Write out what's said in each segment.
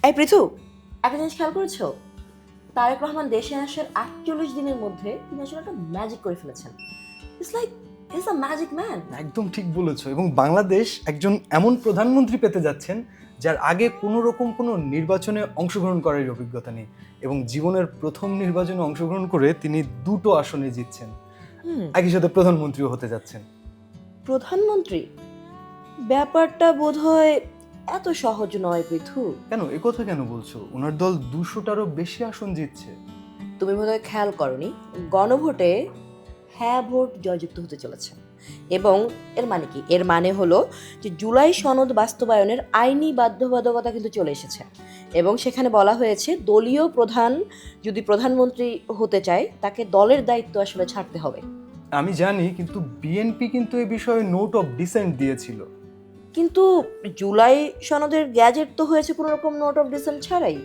এই পৃথু, একটা জিনিস খেয়াল করেছো? তারেক রহমান দেশে আসার ৪৮ দিনের মধ্যে তিনি আসলে একটা ম্যাজিক করে ফেলেছেন। It's like is a magic man. একদম ঠিক বলেছো। এবং বাংলাদেশ একজন এমন প্রধানমন্ত্রী পেতে যাচ্ছেন যার আগে কোনো রকম কোনো নির্বাচনে অংশগ্রহণ করার অভিজ্ঞতা নেই, এবং জীবনের প্রথম নির্বাচনে অংশগ্রহণ করে তিনি দুটো আসনে জিতছেন, একই সাথে প্রধানমন্ত্রীও হতে যাচ্ছেন। প্রধানমন্ত্রী? ব্যাপারটা বোধহয় এত সহজ নয় পৃথু। কেন একথা কেন বলছো? ওনার দল 200টারও বেশি আসন জিতছে। তুমি বোধহয় খেয়াল করনি, গণভোটে হ্যাঁ ভোট জয়যুক্ত হতে চলেছে। এবং এর মানে কি? এর মানে হলো যে জুলাই সনদ বাস্তবায়নের আইনি বাধ্যবাধকতা কিন্তু চলে এসেছে। এবং সেখানে বলা হয়েছে দলীয় প্রধান যদি প্রধানমন্ত্রী হতে চায় তাকে দলের দায়িত্ব আসলে ছাড়তে হবে। আমি জানি, কিন্তু বিএনপি কিন্তু এই বিষয়ে নোট অফ ডিসেন্ট দিয়েছিল। কিন্তু জুলাই সনদের গ্যাজেট তো হয়েছে কোনো রকম নোট অফ ডিসেন্ট ছাড়াই।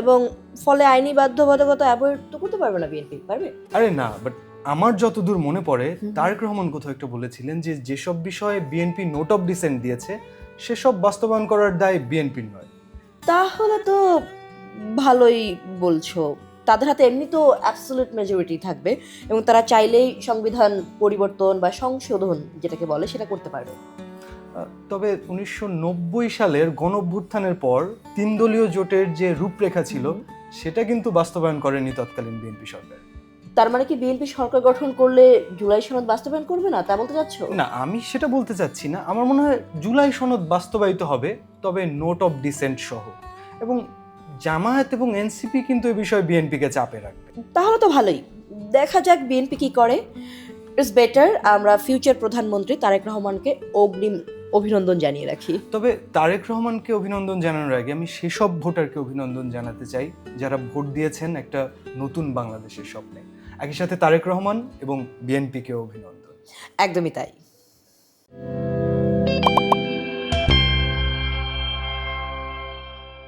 এবং ফলে আইনি বাধ্যবাধকতা অ্যাভয়েড তো করতে পারবে না বিএনপি, পারবে? আরে না, বাট আমার যতদূর মনে পড়ে তারেক রহমান কোথাও একটা বলেছিলেন যে যেসব বিষয়ে বিএনপি নোট অফ ডিসেন্ট দিয়েছে সেসব বাস্তবায়ন করার দায় বিএনপির নয়। তাহলে তো ভালোই বলছো। তাদের হাতে এমনি তো অ্যাবসলিউট মেজরিটি থাকবে এবং তারা চাইলেই সংবিধান পরিবর্তন বা সংশোধন যেটাকে বলে সেটা করতে পারবে। তবে 1990 সালের গণঅভ্যুত্থানের পর 3 দলীয় জোটের যে রূপরেখা ছিল সেটা কিন্তু বাস্তবায়ন করেনি তৎকালীন বিএনপি সরকার। তার মানে কি বিএনপি সরকার গঠন করলে জুলাই সনদ বাস্তবায়ন করবে না, তা বলতে চাচ্ছো? না, আমি সেটা বলতে চাচ্ছি না। আমার মনে হয় জুলাই সনদ বাস্তবায়িত হবে, তবে নোট অফ ডিসেন্ট সহ। এবং জামায়াত এবং এনসিপি কিন্তু এই বিষয়ে বিএনপিকে চাপে রাখবে। তাহলে তো ভালোই, দেখা যাক বিএনপি কি করে। ইটস বেটার আমরা ফিউচার প্রধানমন্ত্রী তারেক রহমানকে অগ্রিম অভিনন্দন জানিয়ে রাখি। তবে তারেক রহমানকে অভিনন্দন জানানোর আগে আমি সেসব ভোটারকে অভিনন্দন জানাতে চাই যারা ভোট দিয়েছেন একটা নতুন বাংলাদেশের স্বপ্নে। একই সাথে তারেক রহমান এবং বিএনপিকে অভিনন্দন। একদমই তাই।